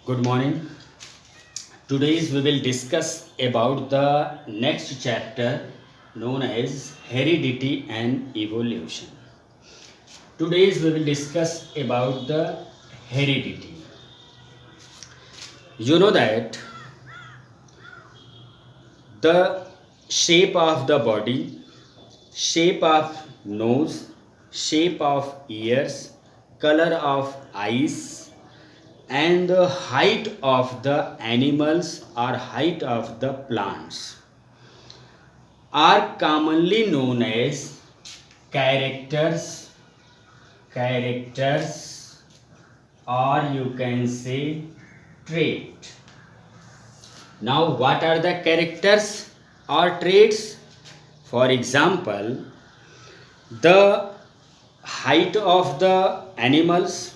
Good morning. Today we will discuss about the next chapter known as Heredity and Evolution. Today we will discuss about the heredity. You know that the shape of the body, shape of nose, shape of ears, color of eyes, and the height of the animals or height of the plants are commonly known as characters, characters, or you can say trait. Now, what are the characters or traits? For example, the height of the animals,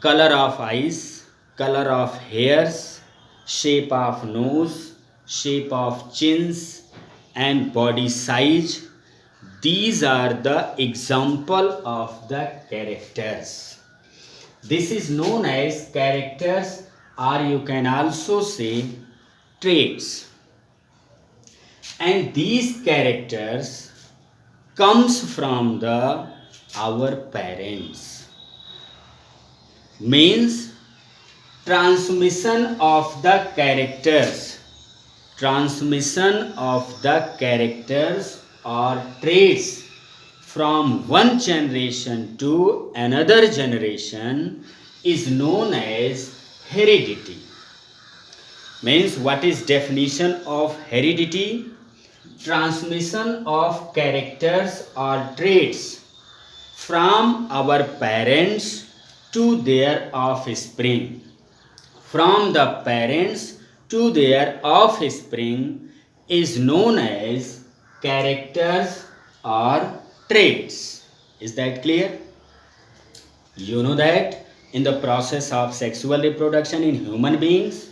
color of eyes, color of hairs, shape of nose, shape of chins, and body size. These are the example of the characters. This is known as characters, or you can also say traits. And these characters comes from the our parents. Means transmission of the characters, transmission of the characters or traits from one generation to another generation is known as heredity. Means what is definition of heredity? Transmission of characters or traits from our parents to their offspring. From the parents to their offspring is known as characters or traits. Is that clear? You know that in the process of sexual reproduction in human beings,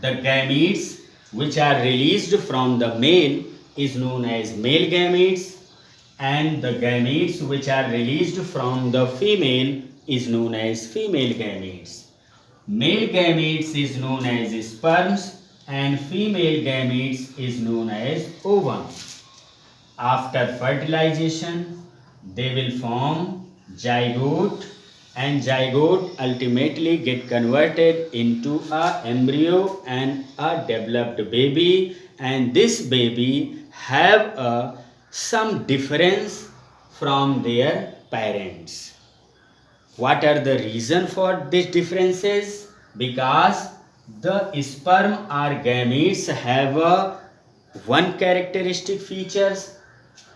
the gametes which are released from the male is known as male gametes, and the gametes which are released from the female is known as female gametes. Male gametes is known as sperms and female gametes is known as ovum. After fertilization, they will form zygote, and zygote ultimately get converted into a embryo and a developed baby, and this baby have some difference from their parents. What are the reason for these differences? Because the sperm or gametes have one characteristic features,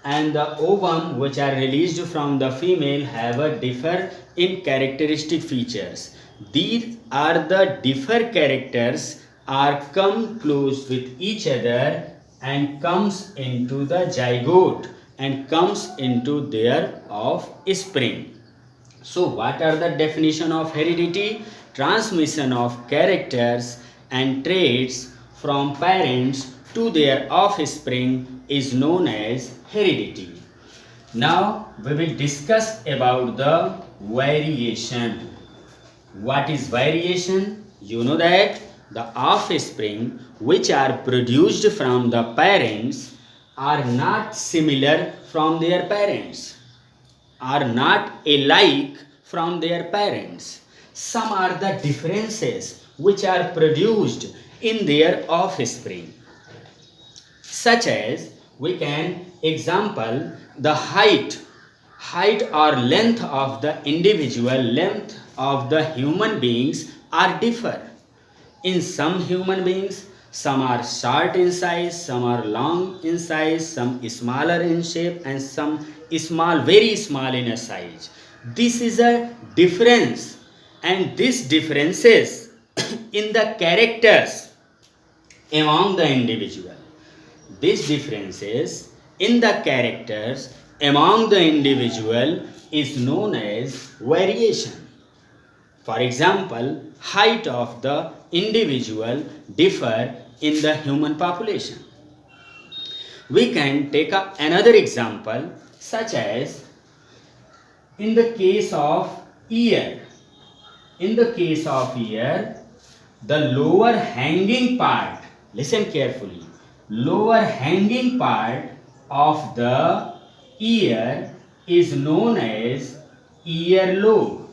and the ovum which are released from the female have a differ in characteristic features. These are the differ characters are come close with each other and comes into the zygote and comes into their offspring. So what are the definition of heredity? Transmission of characters and traits from parents to their offspring is known as heredity. Now we will discuss about the variation. What is variation? You know that the offspring which are produced from the parents are not similar from their parents, are not alike from their parents. Some are the differences which are produced in their offspring, such as we can example the height or length of the individual, length of the human beings are differ. In some human beings, some are short in size, some are long in size, some smaller in shape, and some small, very small in a size. This is a difference, and this differences in the characters among the individual. This differences in the characters among the individual is known as variation. For example, height of the individual differ in the human population. We can take another example, such as in the case of ear. In the case of ear, the lower hanging part, listen carefully, lower hanging part of the ear is known as earlobe.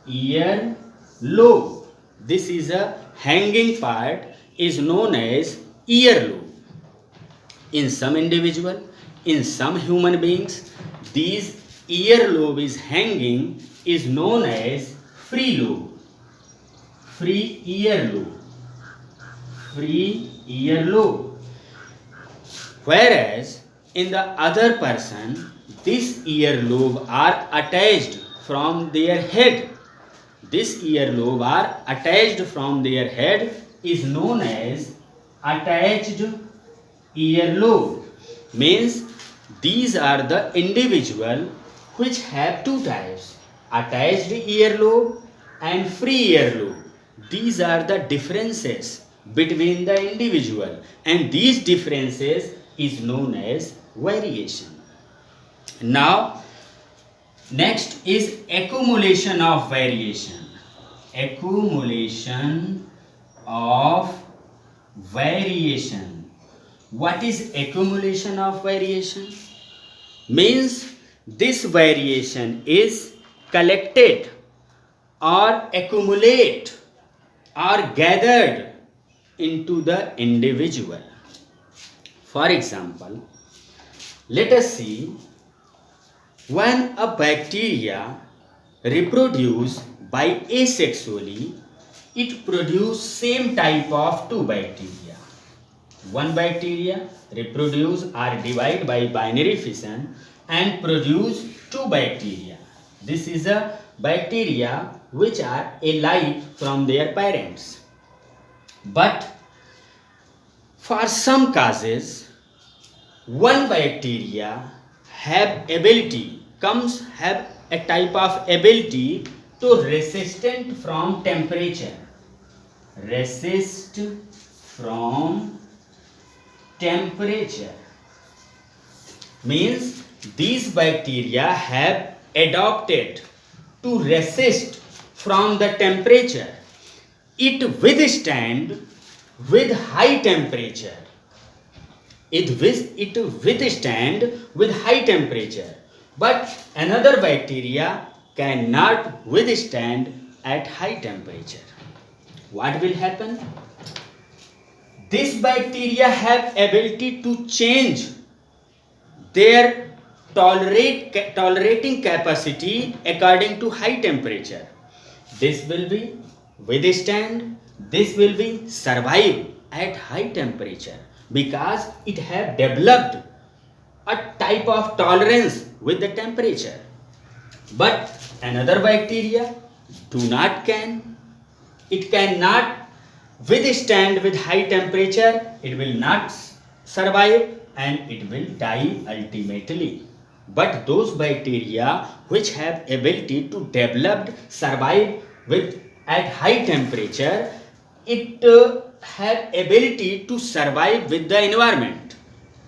Earlobe. This is a hanging part is known as earlobe. In some individual, in some human beings, these earlobe is hanging is known as free lobe. Free earlobe. Free earlobe. Whereas in the other person, this earlobe are attached from their head. This earlobe are attached from their head is known as attached earlobe. Means these are the individual which have two types, attached earlobe and free earlobe. These are the differences between the individual, and these differences is known as variation. Now next is accumulation of variation. Accumulation of variation. What is accumulation of variation? Means this variation is collected or accumulate or gathered into the individual. For example, let us see, when a bacteria reproduce by asexually, it produce same type of two bacteria. One bacteria reproduce or divide by binary fission and produce two bacteria. This is a bacteria which are alike from their parents. But for some cases, one bacteria have a type of ability to resistant from temperature. Resist from temperature. Means these bacteria have adopted to resist from the temperature. It withstand with high temperature. It withstand with high temperature. But another bacteria cannot withstand at high temperature. What will happen? This bacteria have ability to change their tolerating capacity according to high temperature. This will be withstand, this will be survive at high temperature, because it have developed a type of tolerance with the temperature. But another bacteria do not can. It cannot withstand with high temperature. It will not survive and it will die ultimately. But those bacteria which have ability to develop, survive with at high temperature, it have ability to survive with the environment.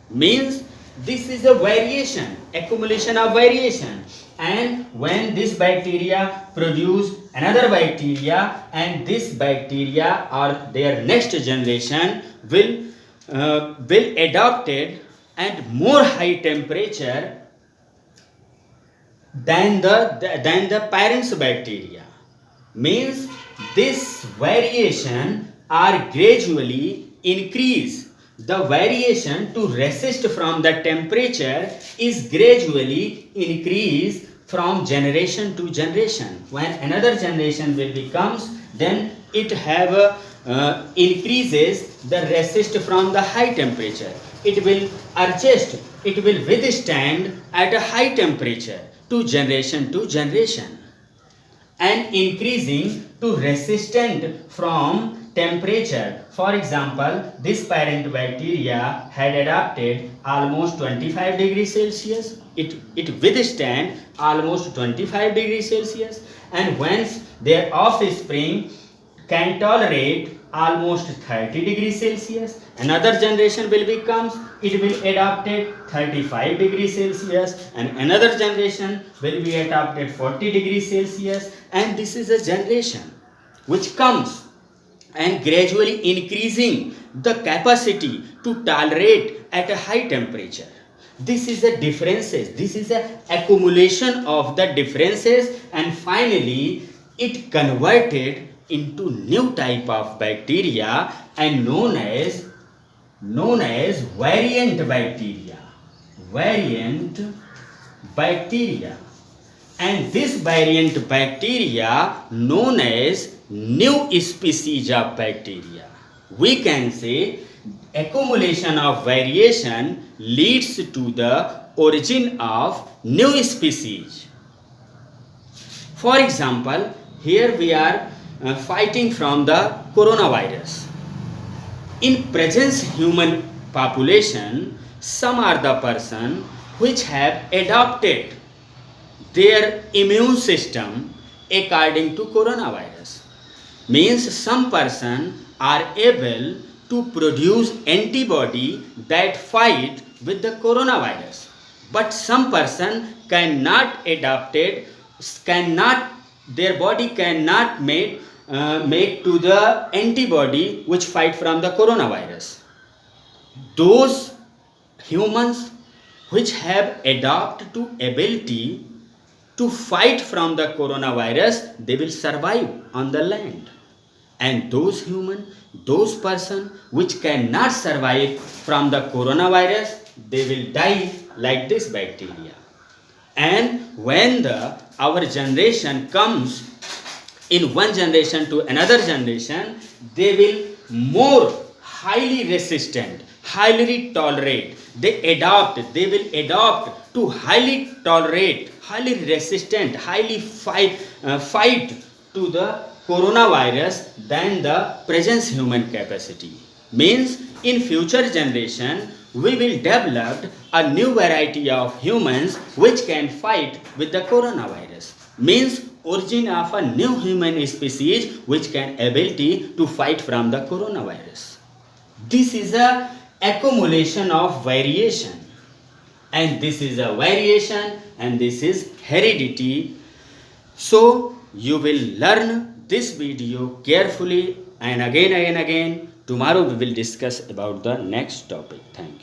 Means this is a variation, accumulation of variation. And when this bacteria produce another bacteria, and this bacteria or their next generation will adopted at more high temperature than the parents bacteria. Means this variation are gradually increase. The variation to resist from the temperature is gradually increase from generation to generation. When another generation will becomes, then it have increases the resist from the high temperature. It will adjust, it will withstand at a high temperature to generation, and increasing to resistant from temperature. For example, this parent bacteria had adapted almost 25 degrees Celsius. It withstand almost 25 degrees Celsius, and once their offspring can tolerate almost 30 degrees Celsius. Another generation will becomes, it will adopted 35 degrees Celsius, and another generation will be adopted 40 degrees Celsius, and this is a generation which comes and gradually increasing the capacity to tolerate at a high temperature. This is the differences, this is the accumulation of the differences, and finally it converted into new type of bacteria and known as variant bacteria. And this variant bacteria known as new species of bacteria. We can say accumulation of variation leads to the origin of new species. For example, here we are fighting from the coronavirus. In present human population, some are the person which have adopted their immune system according to coronavirus. Means some person are able to produce antibody that fight with the coronavirus, but some person cannot adopt it, cannot, their body cannot make to the antibody which fight from the coronavirus. Those humans which have adopted to ability to fight from the coronavirus, they will survive on the land. And those human, those person which cannot survive from the coronavirus, they will die like this bacteria. And when our generation comes in one generation to another generation, they will more highly resistant, highly tolerate. They will adopt to highly tolerate, highly resistant, highly fight to the coronavirus than the present human capacity. Means in future generation we will develop a new variety of humans which can fight with the coronavirus. Means origin of a new human species which can ability to fight from the coronavirus. This is a accumulation of variation, and this is a variation, and this is heredity. So you will learn this video carefully and again. Tomorrow we will discuss about the next topic. Thank you.